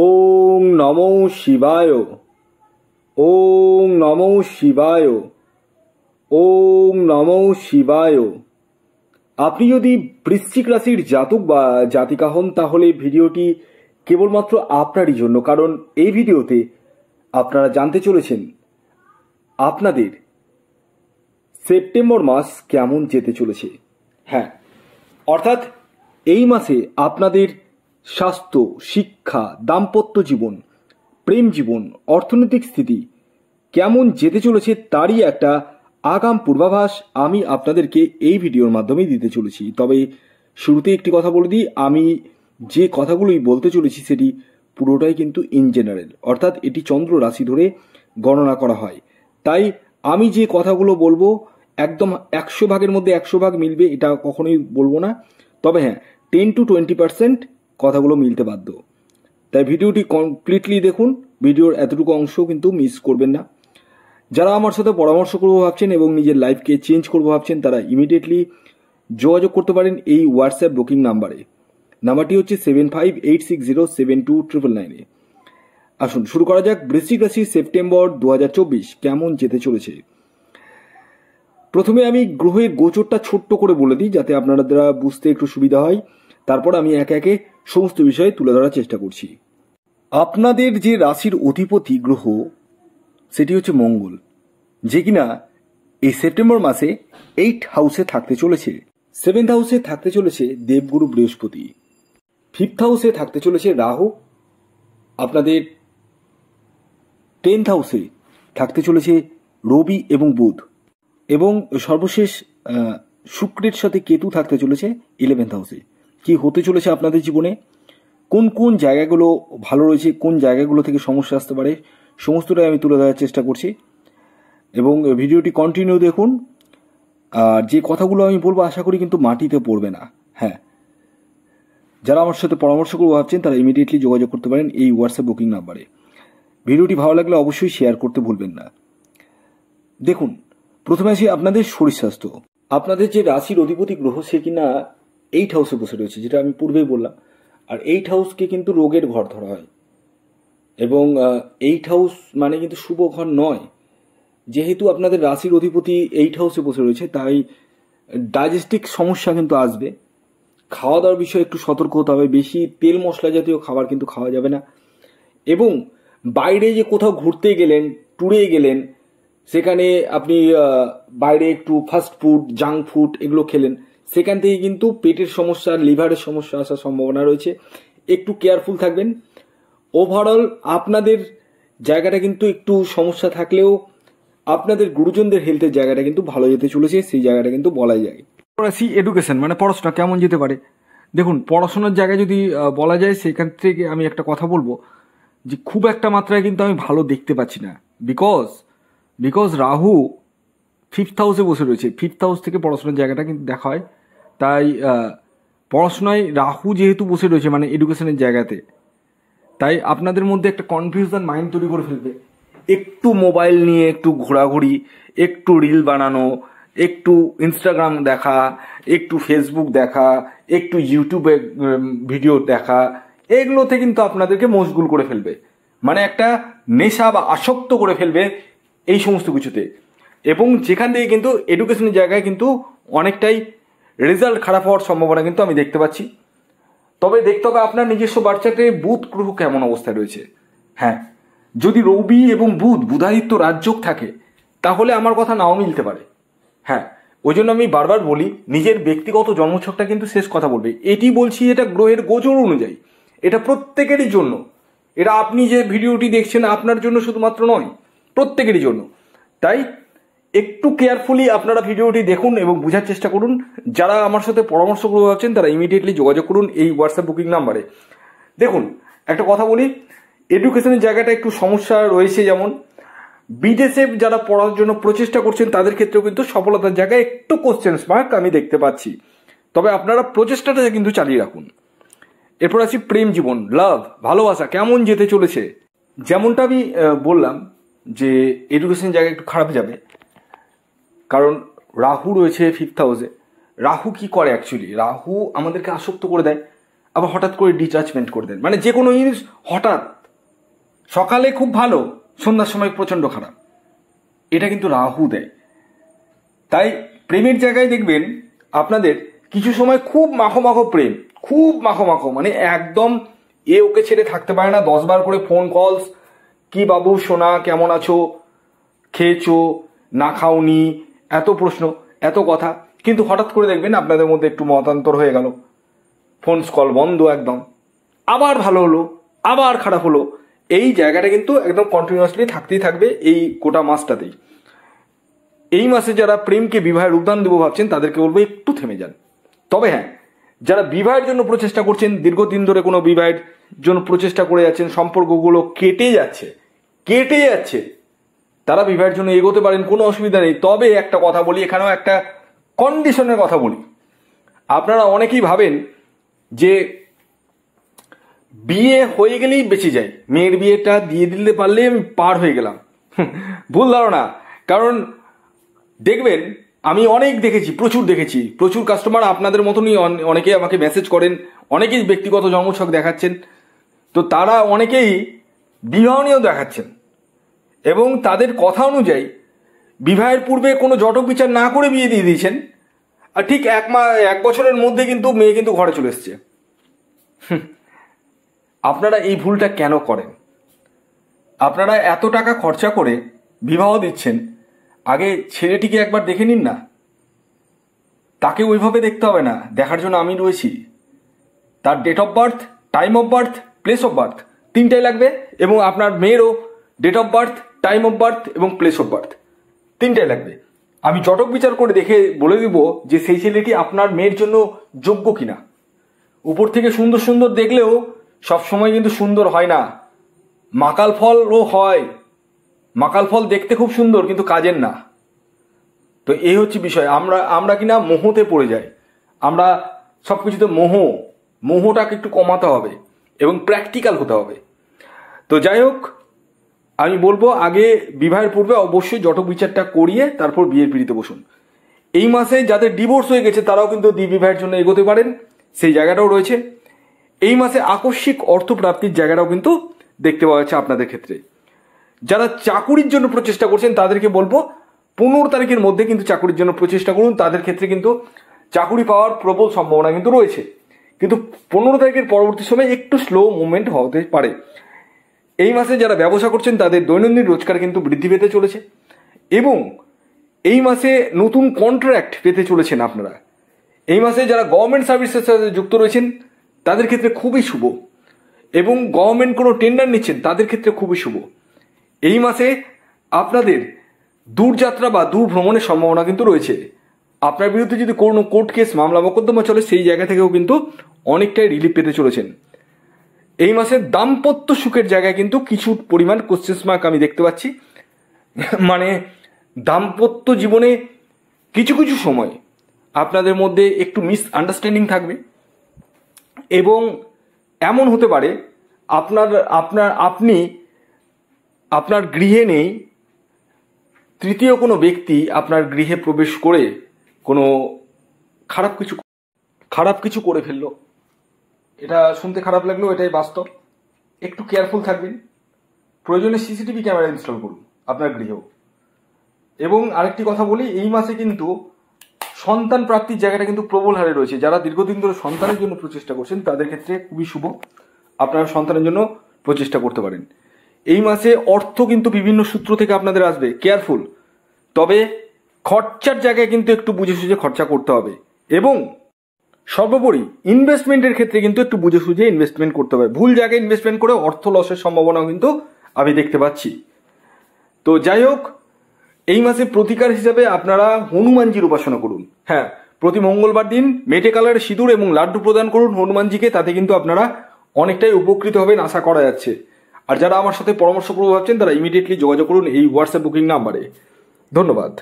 ওং নমো শিবায়। ওং নমো শিবায়। ওং নমো শিবায়। আপনি যদি বৃশ্চিক রাশির জাতক বা জাতিকা হন তাহলে ভিডিওটি কেবলমাত্র আপনারই জন্য, কারণ এই ভিডিওতে আপনারা জানতে চলেছেন আপনাদের সেপ্টেম্বর মাস কেমন যেতে চলেছে। হ্যাঁ, অর্থাৎ এই মাসে আপনাদের স্বাস্থ্য, শিক্ষা, দাম্পত্য জীবন, প্রেম জীবন, অর্থনৈতিক স্থিতি কেমন যেতে চলেছে তারই একটা আগাম পূর্বাভাস আমি আপনাদেরকে এই ভিডিওর মাধ্যমে দিতে চলেছি। তবে শুরুতে একটি কথা বলে দিই, আমি যে কথাগুলোই বলতে চলেছি সেটি পুরোটাই কিন্তু ইন জেনারেল, অর্থাৎ এটি চন্দ্র রাশি ধরে গণনা করা হয়। তাই আমি যে কথাগুলো বলবো একদম 100 ভাগের মধ্যে 100 ভাগ মিলবে এটা কখনোই বলবো না। তবে হ্যাঁ, 10 to 20% কথাগুলো মিলতে বাধ্য। তাই ভিডিওটি কমপ্লিটলি দেখুন, ভিডিওর এতটুকু অংশ কিন্তু মিস করবেন না। যারা আমার সাথে পরামর্শ করবো ভাবছেন এবং নিজের লাইফকে চেঞ্জ করবো ভাবছেন তারা ইমিডিয়েটলি যোগাযোগ করতে পারেন এই হোয়াটসঅ্যাপ বুকিং নাম্বারে। নাম্বারটি হচ্ছে 7586072999। আসুন শুরু করা যাক। বৃশ্চিক রাশি সেপ্টেম্বর 2024 কেমন যেতে চলেছে। প্রথমে আমি গ্রহের গোচরটা ছোট্ট করে বলে দিই যাতে আপনারা বুঝতে একটু সুবিধা হয়। তারপর আমি একে একে সমস্ত বিষয় তুলে ধরার চেষ্টা করছি। আপনাদের যে রাশির অধিপতি গ্রহ সেটি হচ্ছে মঙ্গল, যে কিনা এই সেপ্টেম্বর মাসে 8 হাউসে থাকতে চলেছে। 7th হাউসে থাকতে চলেছে দেবগুরু বৃহস্পতি। 5th হাউসে থাকতে চলেছে রাহু। আপনাদের 10th হাউসে থাকতে চলেছে রবি এবং বুধ, এবং সর্বশেষ শুক্রের সাথে কেতু থাকতে চলেছে 11th হাউসে। কি হতে চলেছে আপনাদের জীবনে, কোন কোন জায়গাগুলো ভালো রয়েছে, কোন জায়গাগুলো থেকে সমস্যা আসতে পারে, সমস্তটাই আমি তুলে ধরার চেষ্টা করছি। এবং ভিডিওটি কন্টিনিউ দেখুন। আর যে কথাগুলো আমি বলবো আশা করি কিন্তু মাটিতে পড়বে না। হ্যাঁ, যারা আমার সাথে পরামর্শ করবো ভাবছেন তারা ইমিডিয়েটলি যোগাযোগ করতে পারেন এই হোয়াটসঅ্যাপ বুকিং নাম্বারে। ভিডিওটি ভালো লাগলে অবশ্যই শেয়ার করতে ভুলবেন না। দেখুন, প্রথমে আসি আপনাদের শরীর স্বাস্থ্য। আপনাদের যে রাশির অধিপতি গ্রহ সে কিনা 8 হাউসে বসে রয়েছে, যেটা আমি পূর্বেই বললাম। আর 8 হাউসকে কিন্তু রোগের ঘর ধরা হয়, এবং 8 হাউস মানে কিন্তু শুভ ঘর নয়। যেহেতু আপনাদের রাশির অধিপতি 8 হাউসে বসে রয়েছে তাই ডাইজেস্টিক সমস্যা কিন্তু আসবে। খাওয়া দাওয়ার বিষয়ে একটু সতর্ক হতে হবে, বেশি তেল মশলা জাতীয় খাবার কিন্তু খাওয়া যাবে না। এবং বাইরে যে কোথাও ঘুরতে গেলেন, ট্যুরে গেলেন, সেখানে আপনি বাইরে একটু ফাস্ট ফুড, জাঙ্ক ফুড এগুলো খেলেন, সেখান থেকে কিন্তু পেটের সমস্যা, লিভারের সমস্যা আসার সম্ভাবনা রয়েছে। একটু কেয়ারফুল থাকবেন। ওভারঅল আপনাদের জায়গাটা কিন্তু একটু সমস্যা থাকলেও আপনাদের গুরুজনদের হেলথের জায়গাটা কিন্তু ভালো যেতে চলেছে, সেই জায়গাটা কিন্তু বলা যায়। এডুকেশন মানে পড়াশোনা কেমন যেতে পারে। দেখুন, পড়াশোনার জায়গায় যদি বলা যায় সেখান থেকে আমি একটা কথা বলবো যে খুব একটা মাত্রায় কিন্তু আমি ভালো দেখতে পাচ্ছি না। বিকজ রাহু 5th হাউসে বসে রয়েছে। 5th হাউস থেকে পড়াশোনার জায়গাটা কিন্তু দেখা হয়। তাই পড়াশোনায় রাহু যেহেতু বসে রয়েছে মানে এডুকেশনের জায়গাতে, তাই আপনাদের মধ্যে একটা কনফিউশন মাইন্ড তৈরি করে ফেলবে। একটু মোবাইল নিয়ে একটু ঘোরাঘুরি, একটু রিল বানানো, একটু ইনস্টাগ্রাম দেখা, একটু ফেসবুক দেখা, একটু ইউটিউবে ভিডিও দেখা, এগুলোতে কিন্তু আপনাদেরকে মশগুল করে ফেলবে। মানে একটা নেশা বা আসক্ত করে ফেলবে এই সমস্ত কিছুতে। এবং যেখান থেকে কিন্তু এডুকেশনের জায়গায় কিন্তু অনেকটাই রেজাল্ট খারাপ হওয়ার সম্ভাবনা কিন্তু আমি দেখতে পাচ্ছি। তবে দেখতে হবে আপনার নিজস্ব বাচ্চাতে বুধ গ্রহ কেমন অবস্থায় রয়েছে। হ্যাঁ, যদি রবি এবং বুধাদিত্য রাজযোগ থাকে তাহলে আমার কথা নাও মিলতে পারে। হ্যাঁ, ওই জন্য আমি বারবার বলি নিজের ব্যক্তিগত জন্মছকটা কিন্তু শেষ কথা বলবে। এটি বলছি এটা গ্রহের গোচর অনুযায়ী, এটা প্রত্যেকেরই জন্য। এটা আপনি যে ভিডিওটি দেখছেন আপনার জন্য শুধুমাত্র নয়, প্রত্যেকেরই জন্য। তাই একটু কেয়ারফুলি আপনারা ভিডিওটি দেখুন এবং বোঝার চেষ্টা করুন। যারা আমার সাথে পরামর্শ করতে ভাবছেন তারা ইমিডিয়েটলি যোগাযোগ করুন এই হোয়াটসঅ্যাপ বুকিং নাম্বারে। দেখুন, একটা কথা বলি, এডুকেশনের জায়গাটা একটু সমস্যা রয়েছে। যেমন বিদেশে যারা পড়ার জন্য প্রচেষ্টা করছেন তাদের ক্ষেত্রেও কিন্তু সফলতার জায়গায় একটু কোশ্চেন মার্ক আমি দেখতে পাচ্ছি। তবে আপনারা প্রচেষ্টাটা কিন্তু চালিয়ে রাখুন। এরপর আসি প্রেম জীবন, লাভ, ভালোবাসা কেমন যেতে চলেছে। যেমনটা আমি বললাম যে এডুকেশন জায়গায় একটু খারাপ যাবে, কারণ রাহু রয়েছে 5th হাউসে। রাহু কি করে অ্যাকচুয়ালি? রাহু আমাদেরকে আসক্ত করে দেয়। আবার হঠাৎ করে ডিটাচমেন্ট করে দেন, মানে যে কোনো জিনিস হঠাৎ, সকালে খুব ভালো, সন্ধ্যার সময় প্রচণ্ড খারাপ, এটা কিন্তু রাহু দেয়। তাই প্রেমের জায়গায় দেখবেন আপনাদের কিছু সময় খুব মাখো প্রেম, খুব মাখো, মানে একদম ওকে ছেড়ে থাকতে পারে না, 10 বার করে ফোন কলস, কি বাবু সোনা কেমন আছো, খেয়েছো না খাওনি, এত প্রশ্ন, এত কথা। কিন্তু হঠাৎ করে দেখবেন আপনাদের মধ্যে একটু মতান্তর হয়ে গেল, ফোন কল বন্ধ একদম, আবার ভালো হলো, আবার খারাপ হলো। এই জায়গাটা কিন্তু একদম কন্টিনিউয়াসলি থাকতেই থাকবে এই গোটা মাসটাতেই। এই মাসে যারা প্রেমকে বিবাহের উদ্যান দেবো ভাবছেন তাদেরকে বলবো একটু থেমে যান। তবে হ্যাঁ, যারা বিবাহের জন্য প্রচেষ্টা করছেন, দীর্ঘদিন ধরে কোনো বিবাহের জন্য প্রচেষ্টা করে যাচ্ছেন, সম্পর্কগুলো কেটে যাচ্ছে, তারা বিবাহের জন্য এগোতে পারেন, কোনো অসুবিধা নেই। তবে একটা কথা বলি, এখানেও একটা কন্ডিশনের কথা বলি। আপনারা অনেকেই ভাবেন যে বিয়ে হয়ে গেলেই বেঁচে যায়, মেয়ের বিয়েটা দিয়ে দিতে পারলে আমি পার হয়ে গেলাম। ভুল ধারণা। কারণ দেখবেন আমি অনেক দেখেছি, প্রচুর কাস্টমার আপনাদের মতনই, অনেকে আমাকে মেসেজ করেন, অনেকেই ব্যক্তিগত জন্মছক দেখাচ্ছেন, তো তারা অনেকেই বিবাহ নিয়েও দেখাচ্ছেন এবং তাদের কথা অনুযায়ী বিবাহের পূর্বে কোনো জটক বিচার না করে বিয়ে দিয়ে দিয়েছেন, আর ঠিক 1 বছরের মধ্যে কিন্তু মেয়ে কিন্তু ঘরে চলে এসছে। আপনারা এই ভুলটা কেন করেন? আপনারা এত টাকা খরচা করে বিবাহ দিচ্ছেন, আগে ছেলেটিকে একবার দেখে নিন না। তাকে ওইভাবে দেখতে হবে না, দেখার জন্য আমি রয়েছি। তার date of birth, time of birth, place of birth 3টাই লাগবে, এবং আপনার মেয়েরও date of birth, time of birth এবং প্লেস অফ বার্থ 3টাই লাগবে। আমি জটক বিচার করে দেখে বলে দিব যে সেই ছেলেটি আপনার মেয়ের জন্য যোগ্য কিনা। উপর থেকে সুন্দর দেখলেও সবসময় কিন্তু সুন্দর হয় না, মাকাল ফলও হয়। মাকাল ফল দেখতে খুব সুন্দর কিন্তু কাজের না। তো এই হচ্ছে বিষয়। আমরা কিনা মোহতে পড়ে যাই, আমরা সবকিছুতে মোহটাকে একটু কমাতে হবে এবং প্র্যাকটিক্যাল হতে হবে। তো যাই হোক, আমি বলবো আগে বিবাহের পূর্বে অবশ্যই জটক বিচারটা করিয়ে তারপর বিয়ের পিঁড়িতে বসুন। এই মাসে যাদের ডিভোর্স হয়ে গেছে তারাও কিন্তু বিবাহের জন্য এগোতে পারেন, সেই জায়গাটাও রয়েছে। এই মাসে আকস্মিক অর্থপ্রাপ্তির জায়গাটাও কিন্তু দেখতে পাওয়া যাচ্ছে আপনাদের ক্ষেত্রে। যারা চাকুরির জন্য প্রচেষ্টা করছেন তাদেরকে বলবো 15 তারিখের মধ্যে কিন্তু চাকুরির জন্য প্রচেষ্টা করুন, তাদের ক্ষেত্রে কিন্তু চাকুরি পাওয়ার প্রবল সম্ভাবনা কিন্তু রয়েছে। কিন্তু 15 তারিখের পরবর্তী সময় একটু স্লো মুভমেন্ট হতে পারে। এই মাসে যারা ব্যবসা করছেন তাদের দৈনন্দিন রোজগার কিন্তু বৃদ্ধি পেতে চলেছে, এবং এই মাসে নতুন কন্ট্রাক্ট পেতে চলেছেন আপনারা। এই মাসে যারা গভর্নমেন্ট সার্ভিসের সাথে যুক্ত রয়েছেন তাদের ক্ষেত্রে খুবই শুভ, এবং গভর্নমেন্ট কোনো টেন্ডার নিচ্ছেন তাদের ক্ষেত্রে খুবই শুভ। এই মাসে আপনাদের দূরযাত্রা বা দূর ভ্রমণের সম্ভাবনা কিন্তু রয়েছে। আপনার বিরুদ্ধে যদি কোনো কোর্ট কেস, মামলা মোকদ্দমা চলে, সেই জায়গা থেকেও কিন্তু অনেকটাই রিলিফ পেতে চলেছেন। এই মাসে দাম্পত্য সুখের জায়গায় কিন্তু কিছু পরিমাণ কোশ্চেন মার্ক আমি দেখতে পাচ্ছি। মানে দাম্পত্য জীবনে কিছু সময় আপনাদের মধ্যে একটু মিসআন্ডারস্ট্যান্ডিং থাকবে, এবং এমন হতে পারে আপনি আপনার গৃহে নেই, তৃতীয় কোনো ব্যক্তি আপনার গৃহে প্রবেশ করে কোনো খারাপ কিছু করে ফেললো। এটা শুনতে খারাপ লাগলেও এটাই বাস্তব। একটু কেয়ারফুল থাকবেন, প্রয়োজনে সিসিটিভি ক্যামেরা ইনস্টল করুন আপনার গৃহেও। এবং আরেকটি কথা বলি, এই মাসে কিন্তু সন্তান প্রাপ্তির জায়গাটা কিন্তু প্রবল হারে রয়েছে। যারা দীর্ঘদিন ধরে সন্তানের জন্য প্রচেষ্টা করছেন তাদের ক্ষেত্রে খুবই শুভ, আপনারা সন্তানের জন্য প্রচেষ্টা করতে পারেন। এই মাসে অর্থ কিন্তু বিভিন্ন সূত্র থেকে আপনাদের আসবে, কেয়ারফুল। তবে খরচার জায়গায় কিন্তু একটু বুঝে সুঝে খরচা করতে হবে, এবং সর্বোপরি ইনভেস্টমেন্টের ক্ষেত্রে কিন্তু একটু বুঝে সুঝে ইনভেস্টমেন্ট করতে হবে। ভুল জায়গায় ইনভেস্টমেন্ট করে অর্থ লসের সম্ভাবনাও কিন্তু আমি দেখতে পাচ্ছি। তো যাই হোক, এই মাসে প্রতিকার হিসাবে আপনারা হনুমানজির উপাসনা করুন। হ্যাঁ, প্রতি মঙ্গলবার দিন মেটে কালারের সিঁদুর এবং লাড্ডু প্রদান করুন হনুমানজিকে, তাতে কিন্তু আপনারা অনেকটাই উপকৃত হবেন আশা করা যাচ্ছে। আর যারা আমার সাথে পরামর্শ করতে ভাবছেন তারা ইমিডিয়েটলি যোগাযোগ করুন এই হোয়াটসঅ্যাপ বুকিং নাম্বারে। ধন্যবাদ।